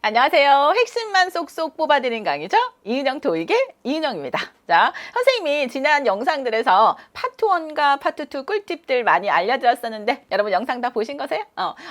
안녕하세요. 핵심만 쏙쏙 뽑아드리는 강의죠. 이은영 토익의 이은영입니다. 자, 선생님이 지난 영상들에서 파트 1과 파트 2 꿀팁들 많이 알려드렸었는데 여러분 영상 다 보신 거세요?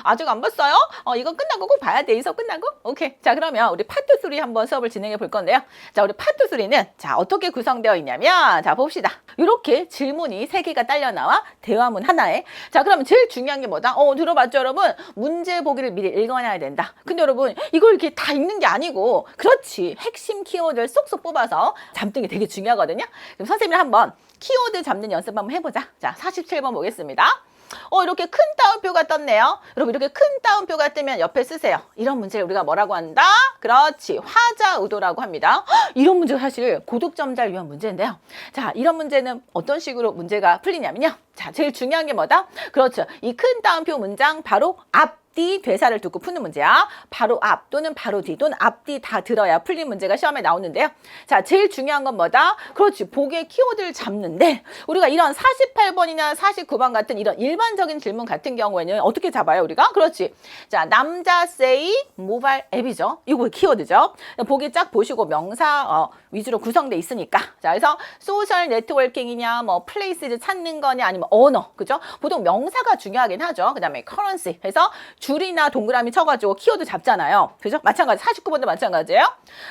아직 안 봤어요? 이거 끝나고 꼭 봐야 돼. 이 수업 끝나고? 오케이. 자, 그러면 우리 파트 3 한번 수업을 진행해 볼 건데요. 자, 우리 파트 3는 자, 어떻게 구성되어 있냐면 자, 봅시다. 이렇게 질문이 3개가 딸려 나와 대화문 하나에. 자, 그러면 제일 중요한 게 뭐다? 들어봤죠, 여러분? 문제 보기를 미리 읽어놔야 된다. 근데 여러분, 이걸 이렇게 다 읽는 게 아니고 그렇지. 핵심 키워드를 쏙쏙 뽑아서 잡는 게 되게 중요하거든요. 그럼 선생님이 한번 키워드 잡는 연습 한번 해보자. 자, 47번 보겠습니다. 이렇게 큰 따옴표가 떴네요. 여러분, 이렇게 큰 따옴표가 뜨면 옆에 쓰세요. 이런 문제를 우리가 뭐라고 한다? 그렇지. 화자의도라고 합니다. 이런 문제가 사실 고득점자를 위한 문제인데요. 자, 이런 문제는 어떤 식으로 문제가 풀리냐면요. 자, 제일 중요한 게 뭐다? 그렇죠. 이 큰 따옴표 문장 바로 앞뒤 대사를 듣고 푸는 문제야. 바로 앞 또는 바로 뒤 또는 앞뒤 다 들어야 풀린 문제가 시험에 나오는데요. 자, 제일 중요한 건 뭐다? 그렇지. 보기의 키워드를 잡는데 우리가 이런 48번이나 49번 같은 이런 일반적인 질문 같은 경우에는 어떻게 잡아요, 우리가? 그렇지. 자, 남자 say 모바일 앱이죠. 이거 키워드죠. 보기 쫙 보시고 명사 위주로 구성돼 있으니까. 자, 그래서 소셜 네트워킹이냐 뭐 플레이스를 찾는 거냐 아니면 언어. 그죠? 보통 명사가 중요하긴 하죠. 그다음에 커런시 해서 줄이나 동그라미 쳐가지고 키워드 잡잖아요. 그죠? 마찬가지 49번도 마찬가지예요.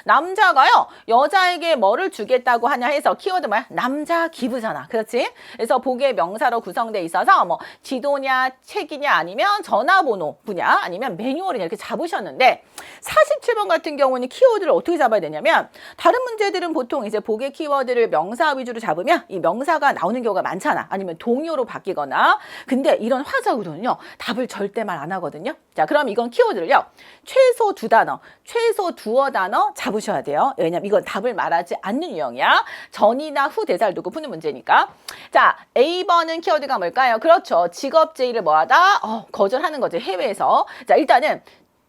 남자가요 여자에게 뭐를 주겠다고 하냐 해서 키워드 뭐야? 남자 기부잖아. 그렇지? 그래서 보기의 명사로 구성돼 있어서 뭐 지도냐 책이냐 아니면 전화번호 분야 아니면 매뉴얼이냐 이렇게 잡으셨는데 47번 같은 경우는 키워드를 어떻게 잡아야 되냐면 다른 문제들은 보통 이제 보기의 키워드를 명사 위주로 잡으면 이 명사가 나오는 경우가 많잖아. 아니면 동요로 바뀌거나. 근데 이런 화자구도는요 답을 절대 말 안 하거든요. 자, 그럼 이건 키워드를요 최소 2단어, 최소 두어 단어 잡으셔야 돼요. 왜냐면 이건 답을 말하지 않는 유형이야. 전이나 후 대사를 두고 푸는 문제니까. 자, A번은 키워드가 뭘까요? 그렇죠. 직업 제의를 뭐하다? 거절하는 거지. 해외에서. 자, 일단은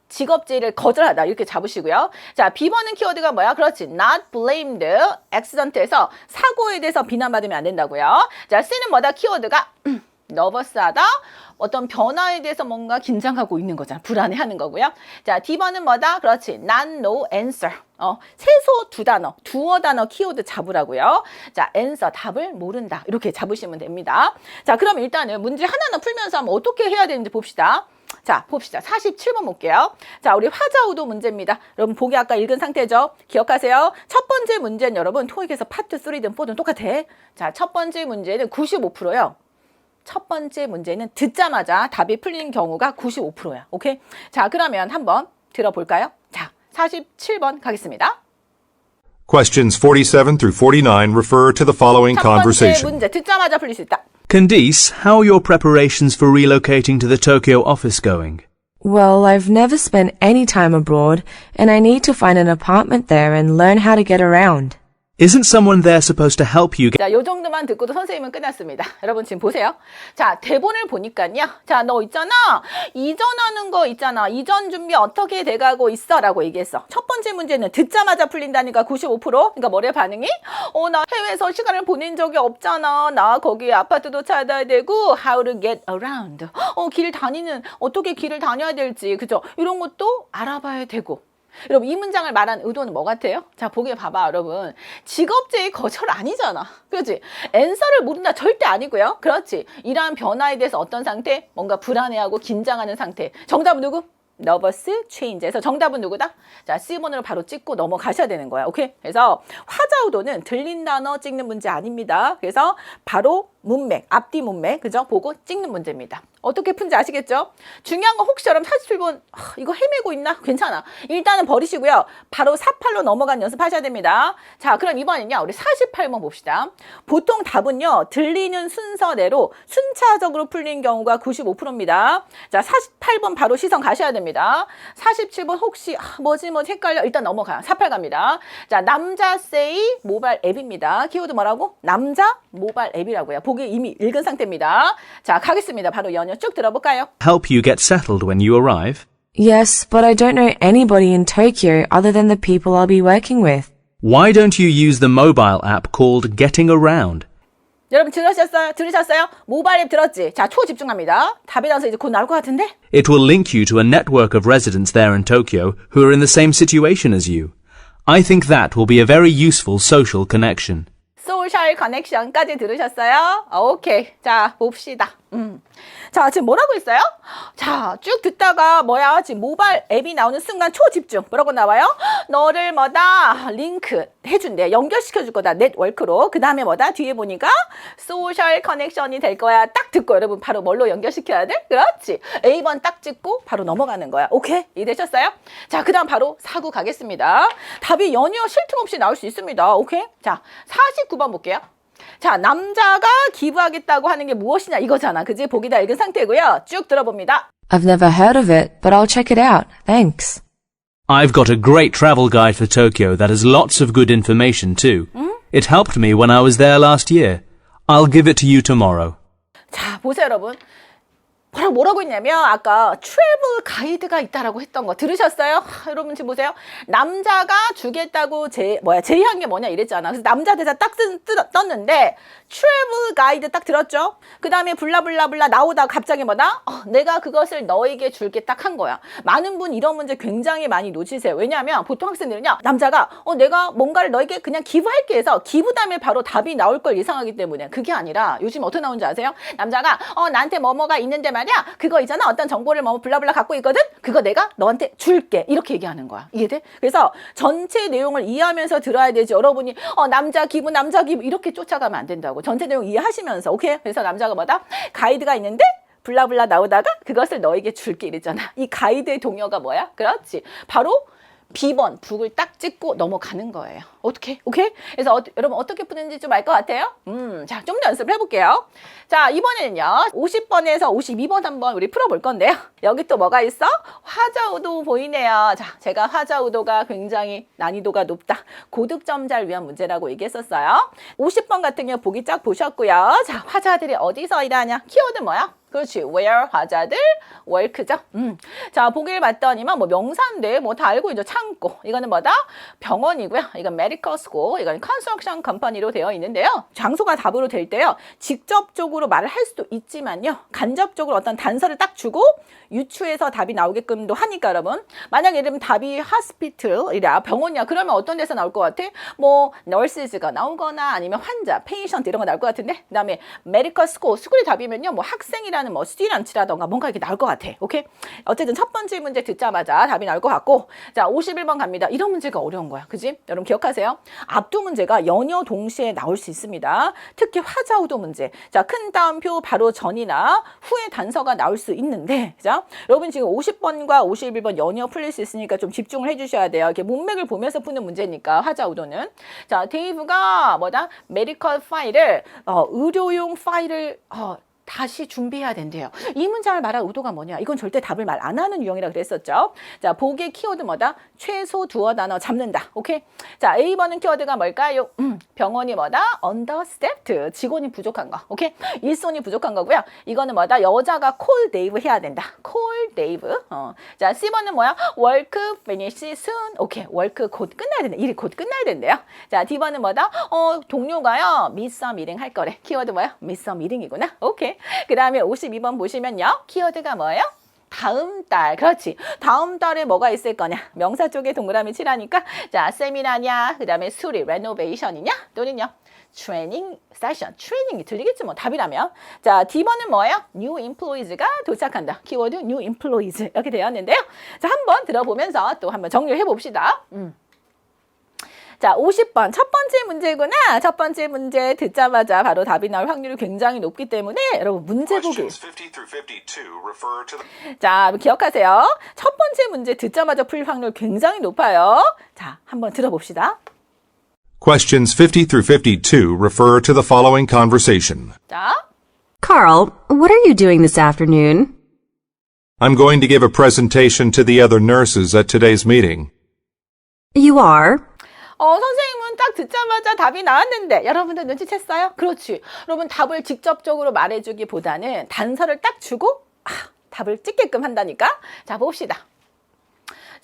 직업 제의를 거절하다 이렇게 잡으시고요. 자, B번은 키워드가 뭐야? 그렇지. not blamed, accident에서 사고에 대해서 비난받으면 안 된다고요. 자, C는 뭐다? 키워드가 너버스하다. 어떤 변화에 대해서 뭔가 긴장하고 있는 거잖아. 불안해하는 거고요. 자, D번은 뭐다? 그렇지. not no answer. 최소 2단어, 두어 단어 키워드 잡으라고요. 자, answer, 답을 모른다. 이렇게 잡으시면 됩니다. 자, 그럼 일단은 문제 하나하나 풀면서 한번 어떻게 해야 되는지 봅시다. 자, 봅시다. 47번 볼게요. 자, 우리 화자우도 문제입니다. 여러분 보기 아까 읽은 상태죠? 기억하세요. 첫 번째 문제는 여러분 토익에서 파트 3든 4든 똑같아. 자, 첫 번째 문제는 95%예요. 첫 번째 문제는 듣자마자 답이 풀리는 경우가 95%야. 오케이? 자, 그러면 한번 들어볼까요? 자, 47번 가겠습니다. Questions 47 through 49 refer to the following 첫 번째 conversation. 문제 듣자마자 풀릴 수 있다. Candice, how are your preparations for relocating to the Tokyo office going? Well, I've never spent any time abroad, and I need to find an apartment there and learn how to get around. Isn't someone there supposed to help you get 자, 요 정도만 듣고도 선생님은 끝났습니다. 여러분 지금 보세요. 자, 대본을 보니까요. 자, 너 있잖아. 이전하는 거 있잖아. 이전 준비 어떻게 돼가고 있어? 라고 얘기했어. 첫 번째 문제는 듣자마자 풀린다니까 95%. 그러니까 뭐래 반응이? 나 해외에서 시간을 보낸 적이 없잖아. 나 거기 아파트도 찾아야 되고 how to get around. 길 다니는 어떻게 길을 다녀야 될지. 그죠? 이런 것도 알아봐야 되고. 여러분 이 문장을 말한 의도는 뭐 같아요? 자, 보기 봐봐 여러분. 직업제의 거절 아니잖아. 그렇지? 앤서를 모른다 절대 아니고요. 그렇지? 이러한 변화에 대해서 어떤 상태? 뭔가 불안해하고 긴장하는 상태. 정답은 누구? 너버스 체인지에서 정답은 누구다? 자, C번으로 바로 찍고 넘어가셔야 되는 거야. 오케이? 그래서 화자우도는 들린 단어 찍는 문제 아닙니다. 그래서 바로 문맥, 앞뒤 문맥, 그죠? 보고 찍는 문제입니다. 어떻게 푼지 아시겠죠? 중요한 건 혹시 여러분 47번 이거 헤매고 있나? 괜찮아. 일단은 버리시고요. 바로 48로 넘어간 연습하셔야 됩니다. 자, 그럼 이번엔요. 우리 48번 봅시다. 보통 답은요. 들리는 순서대로 순차적으로 풀린 경우가 95%입니다. 자, 48번 바로 시선 가셔야 됩니다. 47번 혹시 뭐지 헷갈려. 일단 넘어가요. 48 갑니다. 자, 남자 say 모바일 앱입니다. 키워드 뭐라고? 남자 모바일 앱이라고요. 보기 이미 읽은 상태입니다. 자, 가겠습니다. 바로 연연 쭉 들어볼까요? help you get settled when you arrive? Yes, but I don't know anybody in Tokyo other than the people I'll be working with. Why don't you use the mobile app called Getting Around? 여러분 들으셨어요? 모바일 앱 들었지? 자, 초집중합니다. 답이 나와서 이제 곧 나올 것 같은데? It will link you to a network of residents there in Tokyo who are in the same situation as you. I think that will be a very useful social connection. 소셜 커넥션까지 들으셨어요? 오케이. 자, 봅시다. 자, 지금 뭐라고 했어요? 자, 쭉 듣다가 뭐야? 지금 모바일 앱이 나오는 순간 초집중. 뭐라고 나와요? 너를 뭐다? 링크 해준대. 연결시켜줄 거다. 네트워크로. 그 다음에 뭐다? 뒤에 보니까 소셜 커넥션이 될 거야. 딱 듣고 여러분 바로 뭘로 연결시켜야 돼? 그렇지. A번 딱 찍고 바로 넘어가는 거야. 오케이? 이해되셨어요? 자, 그 다음 바로 4구 가겠습니다. 답이 연이어 쉴 틈 없이 나올 수 있습니다. 오케이? 자, 49번 볼게요. 자, 남자가 기부하겠다고 하는 게 무엇이냐 이거잖아. 그지? 보기 다 읽은 상태고요. 쭉 들어봅니다. I've never heard of it, but I'll check it out. Thanks. I've got a great travel guide for Tokyo that has lots of good information too. It helped me when I was there last year. I'll give it to you tomorrow. 자, 보세요, 여러분. 뭐라고 했냐면 아까 트래블 가이드가 있다라고 했던 거 들으셨어요? 여러분 지금 보세요. 남자가 주겠다고 제의한 게 뭐냐 이랬잖아. 그래서 남자 대사 딱 떴는데 트래블 가이드 딱 들었죠? 그 다음에 블라블라블라 나오다가 갑자기 뭐다? 내가 그것을 너에게 줄게 딱 한 거야. 많은 분 이런 문제 굉장히 많이 놓치세요. 왜냐하면 보통 학생들은요. 남자가 내가 뭔가를 너에게 그냥 기부할게 해서 기부 다음에 바로 답이 나올 걸 예상하기 때문에 그게 아니라 요즘 어떻게 나오는지 아세요? 남자가 나한테 뭐뭐가 있는데 말이야. 그거 있잖아. 어떤 정보를 뭐 블라블라 갖고 있거든. 그거 내가 너한테 줄게. 이렇게 얘기하는 거야. 이해돼? 그래서 전체 내용을 이해하면서 들어야 되지. 여러분이 남자 기부 이렇게 쫓아가면 안 된다고. 전체 내용 이해하시면서. 오케이? 그래서 남자가 뭐다? 가이드가 있는데 블라블라 나오다가 그것을 너에게 줄게 이랬잖아. 이 가이드의 동요가 뭐야? 그렇지. 바로 B번 북을 딱 찍고 넘어가는 거예요. 어떻게? 오케이? 그래서 여러분 어떻게 푸는지 좀 알 것 같아요? 자, 좀 더 연습을 해볼게요. 자, 이번에는요. 50번에서 52번 한번 우리 풀어볼 건데요. 여기 또 뭐가 있어? 화자우도 보이네요. 자, 제가 화자우도가 굉장히 난이도가 높다. 고득점자를 위한 문제라고 얘기했었어요. 50번 같은 경우 보기 쫙 보셨고요. 자, 화자들이 어디서 일하냐? 키워드 뭐야? 그렇지. where 화자들 work죠. 자, 보기를 봤더니만 뭐 명사인데 뭐 다 알고 있죠. 창고. 이거는 뭐다? 병원이고요. 이건 medical school. 이건 construction company로 되어 있는데요. 장소가 답으로 될 때요. 직접적으로 말을 할 수도 있지만요. 간접적으로 어떤 단서를 딱 주고 유추해서 답이 나오게끔도 하니까 여러분. 만약에 예를 들면 답이 hospital이라 병원이야. 그러면 어떤 데서 나올 것 같아? 뭐 nurses가 나오거나 아니면 환자, patient 이런 거 나올 것 같은데. 그다음에 medical school. 스쿨이 답이면요. 뭐 학생이라는 뭐 student라던가 뭔가 이렇게 나올 것 같아. 오케이? 어쨌든 첫 번째 문제 듣자마자 답이 나올 것 같고. 자, 51번 갑니다. 이런 문제가 어려운 거야. 그지? 여러분 기억하세요? 앞두 문제가 연이어 동시에 나올 수 있습니다. 특히 화자우도 문제. 자, 큰 따옴표 바로 전이나 후에 단서가 나올 수 있는데. 자, 여러분 지금 50번과 51번 연이어 풀릴 수 있으니까 좀 집중을 해주셔야 돼요. 이렇게 문맥을 보면서 푸는 문제니까 화자우도는. 자, 데이브가 뭐다? 메디컬 파일을 의료용 파일을 다시 준비해야 된대요. 이 문장을 말할 의도가 뭐냐? 이건 절대 답을 말 안 하는 유형이라 그랬었죠. 자, 보기의 키워드 뭐다? 최소 두어 단어 잡는다. 오케이? 자, A번은 키워드가 뭘까요? 병원이 뭐다? understaffed. 직원이 부족한 거. 오케이? 일손이 부족한 거고요. 이거는 뭐다? 여자가 call Dave 해야 된다. call Dave. 자, C번은 뭐야? work finish soon. 오케이. work 곧 끝나야 된다. 일이 곧 끝나야 된대요. 자, D번은 뭐다? 동료가요. meet some meeting 할 거래. 키워드 뭐야? meet some meeting이구나. 오케이. 그 다음에 52번 보시면요. 키워드가 뭐예요? 다음 달. 그렇지. 다음 달에 뭐가 있을 거냐? 명사 쪽에 동그라미 칠하니까 자, 세미나냐? 그 다음에 수리, 레노베이션이냐? 또는요. 트레이닝 세션. 트레이닝이 들리겠지 뭐 답이라면. 자, D번은 뭐예요? new employees가 도착한다. 키워드 new employees 이렇게 되었는데요. 자, 한번 들어보면서 또 한번 정리를 해봅시다. 자, 50번 첫 번째 문제구나. 첫 번째 문제 듣자마자 바로 답이 나올 확률이 굉장히 높기 때문에 여러분 문제 보기. Questions 50 through 52 refer to the 자, 기억하세요. 첫 번째 문제 듣자마자 풀 확률 굉장히 높아요. 자, 한번 들어봅시다. Questions 50 through 52 refer to the following conversation. 자, Carl, what are you doing this afternoon? I'm going to give a presentation to the other nurses at today's meeting. You are? 선생님은 딱 듣자마자 답이 나왔는데 여러분들 눈치챘어요? 그렇지. 여러분 답을 직접적으로 말해주기보다는 단서를 딱 주고 답을 찍게끔 한다니까? 자, 봅시다.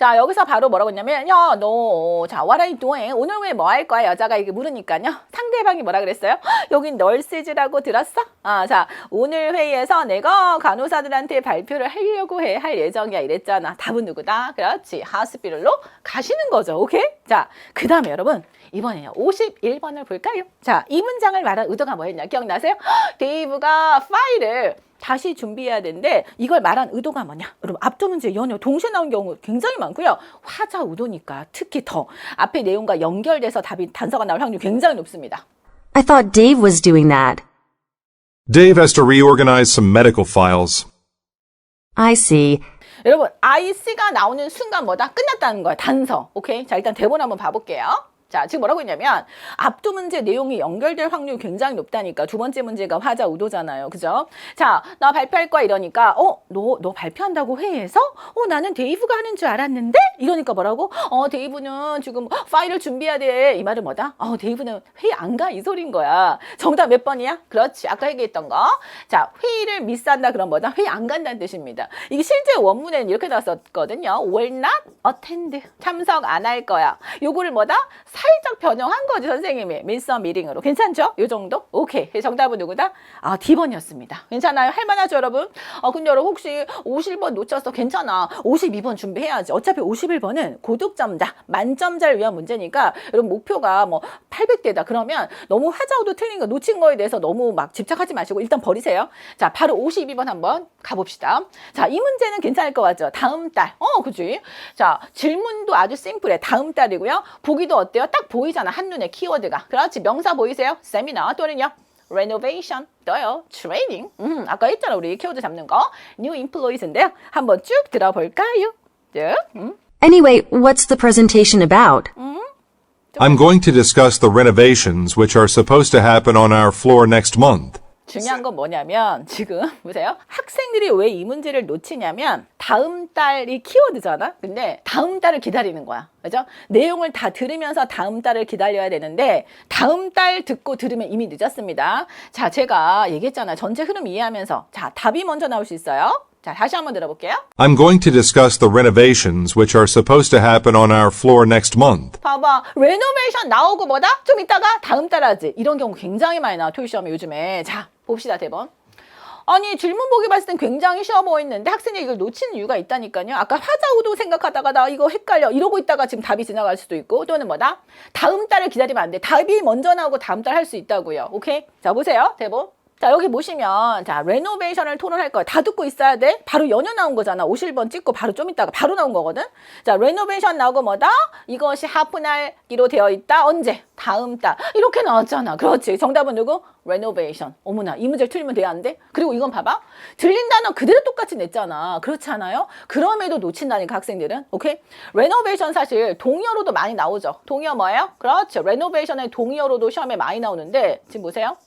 자, 여기서 바로 뭐라고 했냐면, 야, 너, 자, what are you doing? 오늘 왜 뭐 할 거야? 여자가 이게 물으니까요. 상대방이 뭐라 그랬어요? 여긴 널스즈라고 들었어? 자, 오늘 회의에서 내가 간호사들한테 발표를 하려고 할 예정이야. 이랬잖아. 답은 누구다? 그렇지. 하스피럴로 가시는 거죠. 오케이? 자, 그 다음에 여러분, 이번에요. 51번을 볼까요? 자, 이 문장을 말한 의도가 뭐였냐? 기억나세요? 데이브가 파일을 다시 준비해야 되는데 이걸 말한 의도가 뭐냐? 여러분 앞두 문제 연요 동시에 나온 경우 굉장히 많고요. 화자 우도니까 특히 더 앞에 내용과 연결돼서 답이 단서가 나올 확률이 굉장히 높습니다. I thought Dave was doing that. Dave has to reorganize some medical files. I see. 여러분 IC가 나오는 순간 뭐다? 끝났다는 거야. 단서. 오케이? 자 일단 대본 한번 봐볼게요. 자, 지금 뭐라고 했냐면 앞두 문제 내용이 연결될 확률이 굉장히 높다니까. 두 번째 문제가 화자 우도잖아요. 그죠? 자, 나 발표할 거야 이러니까 너 발표한다고 회의에서? 나는 데이브가 하는 줄 알았는데? 이러니까 뭐라고? 데이브는 지금 파일을 준비해야 돼. 이 말은 뭐다? 데이브는 회의 안 가. 이 소린 거야. 정답 몇 번이야? 그렇지. 아까 얘기했던 거. 자, 회의를 미스한다 그럼 뭐다? 회의 안 간다는 뜻입니다. 이게 실제 원문에는 이렇게 나왔었거든요. will not attend. 참석 안 할 거야. 요거를 뭐다? 살짝 변형한 거지 선생님이 밀서 미링으로. 괜찮죠? 요 정도? 오케이. 정답은 누구다? D번이었습니다. 괜찮아요? 할만하죠 여러분? 근데 여러분 혹시 51번 놓쳤어? 괜찮아. 52번 준비해야지. 어차피 51번은 고득점자, 만점자를 위한 문제니까 여러분 목표가 뭐 800대다 그러면 너무 화자오도 틀린 거 놓친 거에 대해서 너무 막 집착하지 마시고 일단 버리세요. 자, 바로 52번 한번 가봅시다. 자, 이 문제는 괜찮을 것 같죠? 다음 달. 그치? 자, 질문도 아주 심플해. 다음 달이고요. 보기도 어때요? 딱 보이잖아. 한눈에 키워드가. 그렇지. 명사 보이세요? 세미나 또는요. renovation 또요. training. 아까 했잖아. 우리 키워드 잡는 거. new employees인데요. 한번 쭉 들어볼까요? 쭉. Anyway, what's the presentation about? I'm going to discuss the renovations which are supposed to happen on our floor next month. 중요한 건 뭐냐면 지금 보세요. 학생들이 왜 이 문제를 놓치냐면 다음 달이 키워드잖아. 근데 다음 달을 기다리는 거야. 그죠? 내용을 다 들으면서 다음 달을 기다려야 되는데 다음 달 듣고 들으면 이미 늦었습니다. 자, 제가 얘기했잖아요. 전체 흐름 이해하면서 자, 답이 먼저 나올 수 있어요. 자, 다시 한번 들어볼게요. I'm going to discuss the renovations which are supposed to happen on our floor next month. 봐봐. 레노베이션 나오고 뭐다? 좀 이따가 다음 달 하지. 이런 경우 굉장히 많이 나와. 토익 시험에 요즘에. 자, 봅시다. 대본. 아니 질문 보기 봤을 땐 굉장히 쉬워 보이는데 학생이 이걸 놓치는 이유가 있다니까요. 아까 화자우도 생각하다가 나 이거 헷갈려 이러고 있다가 지금 답이 지나갈 수도 있고 또는 뭐다? 다음 달을 기다리면 안 돼. 답이 먼저 나오고 다음 달 할 수 있다고요. 오케이? 자 보세요. 대본. 자 여기 보시면 자 레노베이션을 토론할 거야. 다 듣고 있어야 돼. 바로 연휴 나온 거잖아. 51번 찍고 바로 좀 있다가 바로 나온 거거든. 자 레노베이션 나오고 뭐다? 이것이 하프날기로 되어 있다. 언제? 다음 달. 이렇게 나왔잖아. 그렇지. 정답은 누구? 레노베이션. 어머나 이 문제를 틀리면 돼야 안 돼? 그리고 이건 봐봐. 들린 단어 그대로 똑같이 냈잖아. 그렇지 않아요? 그럼에도 놓친다니까 학생들은. 오케이? 레노베이션 사실 동의어로도 많이 나오죠. 동의어 뭐예요? 그렇죠. 레노베이션의 동의어로도 시험에 많이 나오는데 지금 보세요.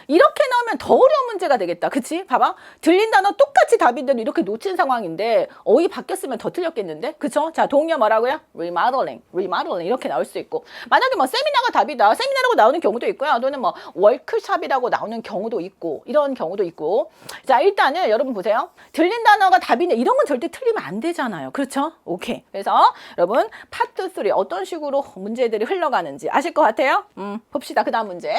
이렇게 나오면 더 어려운 문제가 되겠다. 그치? 봐봐. 들린 단어 똑같이 답인데도 이렇게 놓친 상황인데 어휘 바뀌었으면 더 틀렸겠는데? 그쵸? 자, 동의어 뭐라고요? remodeling 이렇게 나올 수 있고 만약에 뭐 세미나가 답이다. 세미나라고 나오는 경우도 있고요. 또는 뭐 워크숍이라고 나오는 경우도 있고 이런 경우도 있고 자, 일단은 여러분 보세요. 들린 단어가 답인데 이런 건 절대 틀리면 안 되잖아요. 그렇죠? 오케이. 그래서 여러분 파트 3 어떤 식으로 문제들이 흘러가는지 아실 것 같아요? 봅시다. 그 다음 문제.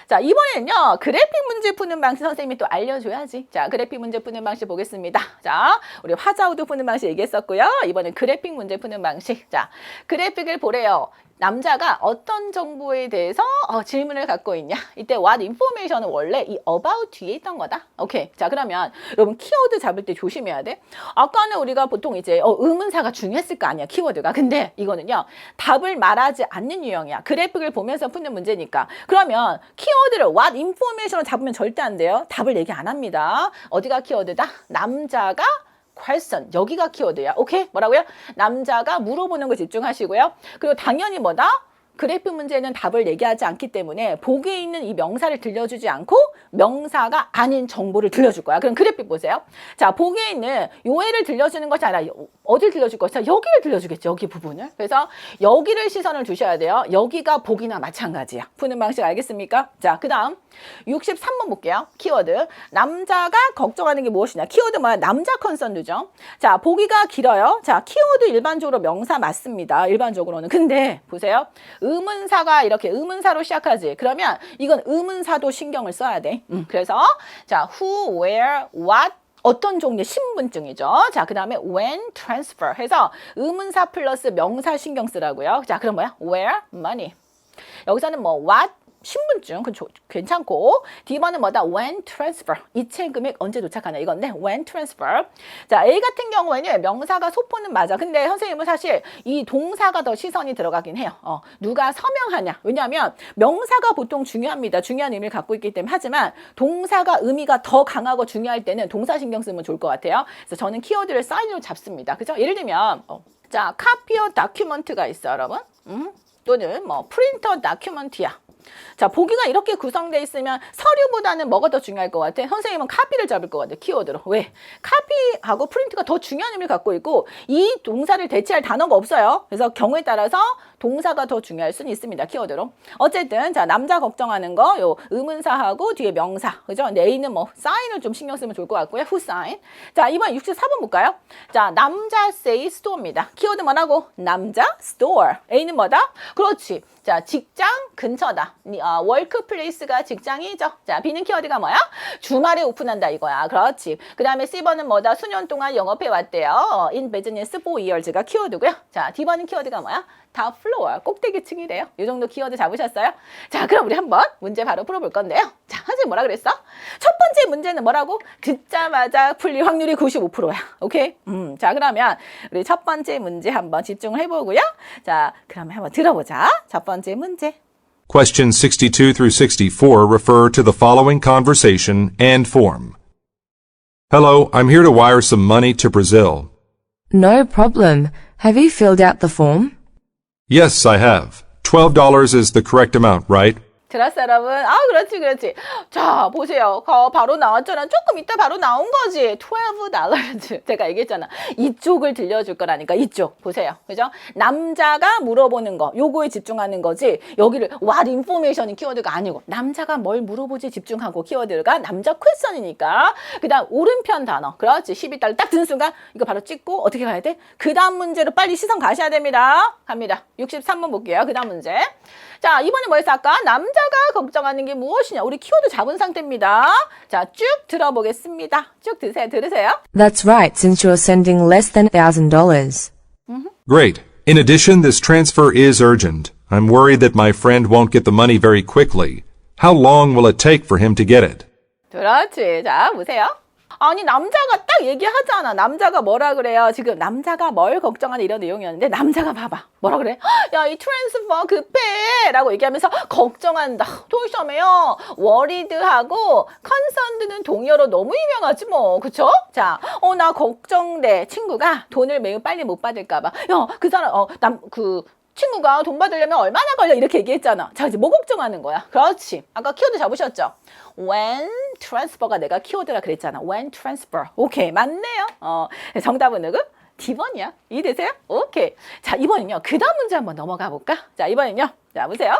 자, 이번에는요, 그래픽 문제 푸는 방식 선생님이 또 알려줘야지. 자, 그래픽 문제 푸는 방식 보겠습니다. 자, 우리 화자우도 푸는 방식 얘기했었고요. 이번엔 그래픽 문제 푸는 방식. 자, 그래픽을 보래요. 남자가 어떤 정보에 대해서 질문을 갖고 있냐. 이때 what information은 원래 이 about 뒤에 있던 거다. 오케이. 자, 그러면 여러분 키워드 잡을 때 조심해야 돼. 아까는 우리가 보통 이제 의문사가 중요했을 거 아니야. 키워드가. 근데 이거는요. 답을 말하지 않는 유형이야. 그래픽을 보면서 푸는 문제니까. 그러면 키워드를 what information으로 잡으면 절대 안 돼요. 답을 얘기 안 합니다. 어디가 키워드다? 남자가 question. 여기가 키워드야. 오케이? 뭐라고요? 남자가 물어보는 거 집중하시고요. 그리고 당연히 뭐다? 그래프 문제는 답을 얘기하지 않기 때문에 보기에 있는 이 명사를 들려주지 않고 명사가 아닌 정보를 들려줄 거야. 그럼 그래프 보세요. 자, 보기에 있는 요애를 들려주는 것이 아니라 어딜 들려줄 것이야? 여기를 들려주겠죠. 여기 부분을. 그래서 여기를 시선을 두셔야 돼요. 여기가 보기나 마찬가지야. 푸는 방식 알겠습니까? 자, 그 다음 63번 볼게요. 키워드. 남자가 걱정하는 게 무엇이냐? 키워드 뭐야? 남자 컨선드죠. 자, 보기가 길어요. 자, 키워드 일반적으로 명사 맞습니다. 일반적으로는. 근데 보세요. 의문사가 이렇게 의문사로 시작하지. 그러면 이건 의문사도 신경을 써야 돼. 그래서 자, who, where, what 어떤 종류의 신분증이죠. 자, 그 다음에 when transfer 해서 의문사 플러스 명사 신경 쓰라고요. 자, 그럼 뭐야? where, money. 여기서는 뭐 what, 신분증 괜찮고 D번은 뭐다? when transfer 이체 금액 언제 도착하냐 이건데 when transfer. 자, A 같은 경우에는 명사가 소포는 맞아. 근데 선생님은 사실 이 동사가 더 시선이 들어가긴 해요. 누가 서명하냐. 왜냐하면 명사가 보통 중요합니다. 중요한 의미를 갖고 있기 때문에. 하지만 동사가 의미가 더 강하고 중요할 때는 동사 신경 쓰면 좋을 것 같아요. 그래서 저는 키워드를 사인으로 잡습니다. 그죠? 예를 들면 자, 카피어 다큐먼트가 있어 여러분. 또는 뭐 프린터 다큐먼트야. 자, 보기가 이렇게 구성되어 있으면 서류보다는 뭐가 더 중요할 것 같아? 선생님은 카피를 잡을 것 같아, 키워드로. 왜? 카피하고 프린트가 더 중요한 의미를 갖고 있고 이 동사를 대체할 단어가 없어요. 그래서 경우에 따라서 동사가 더 중요할 수는 있습니다, 키워드로. 어쨌든 자, 남자 걱정하는 거 요 의문사하고 뒤에 명사. 그죠? 근데 A는 뭐 사인을 좀 신경 쓰면 좋을 것 같고요. who sign. 자, 이번 64번 볼까요? 자, 남자 say store입니다. 키워드 뭐라고? 남자 store. A는 뭐다? 그렇지. 자, 직장 근처다. 워크플레이스가 직장이죠. 자, B는 키워드가 뭐야? 주말에 오픈한다 이거야. 그렇지. 그 다음에 C번은 뭐다? 수년 동안 영업해 왔대요. in business for years가 키워드고요. 자, D번은 키워드가 뭐야? top floor, 꼭대기층이래요. 이 정도 키워드 잡으셨어요? 자, 그럼 우리 한번 문제 바로 풀어볼 건데요. 자, 선생님 뭐라 그랬어? 첫 번째 문제는 뭐라고? 듣자마자 풀릴 확률이 95%야. 오케이? 자, 그러면 우리 첫 번째 문제 한번 집중을 해보고요. 자, 그러면 한번 들어보자. 첫 번째 문제. Questions 62 through 64 refer to the following conversation and form. Hello, I'm here to wire some money to Brazil. No problem. Have you filled out the form? Yes, I have. $12 is the correct amount, right? 들었어, 여러분? 아, 그렇지, 그렇지. 자, 보세요. 바로 나왔잖아. 조금 이따 바로 나온 거지. $12. 제가 얘기했잖아. 이쪽을 들려줄 거라니까. 이쪽. 보세요. 그죠? 남자가 물어보는 거. 요거에 집중하는 거지. 여기를 what information이 키워드가 아니고 남자가 뭘 물어보지 집중하고 키워드가 남자 퀘스천이니까. 그 다음 오른편 단어. 그렇지. 12달러 딱 든 순간 이거 바로 찍고 어떻게 가야 돼? 그 다음 문제로 빨리 시선 가셔야 됩니다. 갑니다. 63번 볼게요. 그 다음 문제. 자, 이번에 뭐였어? 아까 남자가 걱정하는 게 무엇이냐? 우리 키워드 잡은 상태입니다. 자, 쭉 들어보겠습니다. 쭉 들으세요. That's right, since you're sending less than $1,000. Great. In addition, this transfer is urgent. I'm worried that my friend won't get the money very quickly. How long will it take for him to get it? 그렇지. 자, 보세요. 아니, 남자가 딱 얘기하잖아. 남자가 뭐라 그래요? 지금 남자가 뭘 걱정하는 이런 내용이었는데 남자가 봐봐. 뭐라 그래? 야, 이 트랜스퍼 급해! 라고 얘기하면서 걱정한다. 도시험에요. 워리드하고 컨선드는 동의어로 너무 유명하지 뭐. 그쵸? 자, 나 걱정돼. 친구가 돈을 매우 빨리 못 받을까 봐. 야, 그 사람, 친구가 돈 받으려면 얼마나 걸려? 이렇게 얘기했잖아. 자, 이제 뭐 걱정하는 거야? 그렇지. 아까 키워드 잡으셨죠? when transfer가 내가 키워드라 그랬잖아. when transfer. 오케이. 맞네요. 정답은 누구? D번이야. 이해되세요? 오케이. 자, 이번은요. 그 다음 문제 한번 넘어가 볼까? 자, 이번은요. 자, 보세요.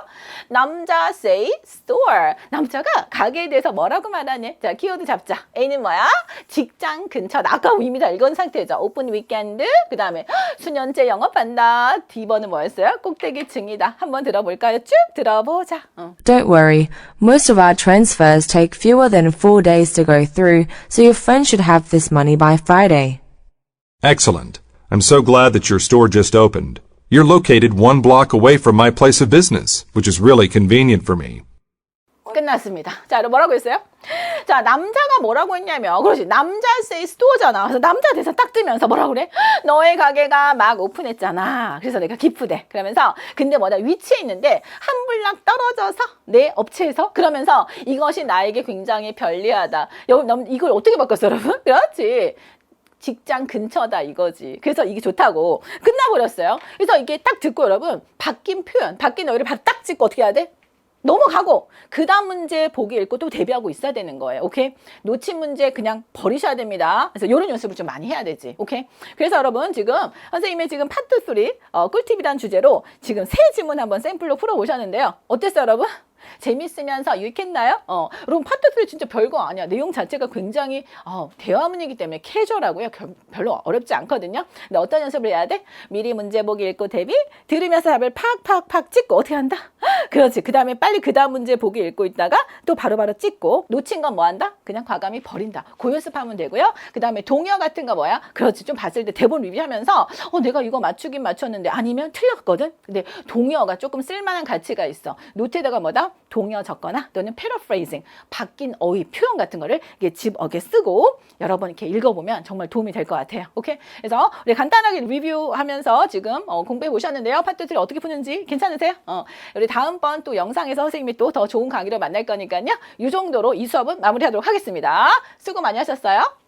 남자 say store. 남자가 가게에 대해서 뭐라고 말하니? 자, 키워드 잡자. A는 뭐야? 직장 근처다. 아까 이미 다 읽은 상태죠. 오픈 위켄드. 그 다음에 수년째 영업한다. D번은 뭐였어요? 꼭대기층이다. 한번 들어볼까요? 쭉 들어보자. Don't worry, most of our transfers take fewer than 4 days to go through, so your friend should have this money by Friday. Excellent. I'm so glad that your store just opened. You're located 1 block away from my place of business, which is really convenient for me. 끝났습니다. 자, 뭐라고 했어요? 자, 남자가 뭐라고 했냐면, 그렇지. 남자 say store잖아. 그래서 남자 대사 딱 뜨면서 뭐라고 그래? 너의 가게가 막 오픈했잖아. 그래서 내가 기쁘대. 그러면서, 근데 뭐다? 위치에 있는데, 한 블락 떨어져서, 내 업체에서? 그러면서, 이것이 나에게 굉장히 편리하다. 이걸 어떻게 바꿨어, 여러분? 그렇지. 직장 근처다 이거지. 그래서 이게 좋다고. 끝나버렸어요. 그래서 이게 딱 듣고 여러분 바뀐 표현, 바뀐 어휘를 바로 딱 찍고 어떻게 해야 돼? 넘어가고 그 다음 문제 보기 읽고 또 대비하고 있어야 되는 거예요. 오케이? 놓친 문제 그냥 버리셔야 됩니다. 그래서 이런 연습을 좀 많이 해야 되지. 오케이? 그래서 여러분 지금 선생님의 지금 파트 3 꿀팁이란 주제로 지금 세 지문 한번 샘플로 풀어보셨는데요. 어땠어요 여러분? 재밌으면서 유익했나요? 여러분 파트 3 진짜 별거 아니야. 내용 자체가 굉장히 대화문이기 때문에 캐주얼하고요. 별로 어렵지 않거든요. 근데 어떤 연습을 해야 돼? 미리 문제 보기 읽고 대비, 들으면서 답을 팍팍팍 찍고 어떻게 한다? 그렇지. 그 다음에 빨리 그 다음 문제 보기 읽고 있다가 또 바로바로 찍고 놓친 건 뭐 한다? 그냥 과감히 버린다. 그 연습하면 되고요. 그 다음에 동요 같은 거 뭐야? 그렇지. 좀 봤을 때 대본 리뷰하면서 내가 이거 맞추긴 맞췄는데 아니면 틀렸거든? 근데 동요가 조금 쓸만한 가치가 있어. 노트에다가 뭐다? 동요 적거나 또는 paraphrasing, 바뀐 어휘, 표현 같은 거를 이게 집어게 쓰고 여러 번 이렇게 읽어보면 정말 도움이 될 것 같아요. 오케이? 그래서 우리 간단하게 리뷰하면서 지금 공부해 보셨는데요. 파트 3 어떻게 푸는지 괜찮으세요? 우리 다음번 또 영상에서 선생님이 또 더 좋은 강의로 만날 거니까요. 이 정도로 이 수업은 마무리하도록 하겠습니다. 수고 많이 하셨어요.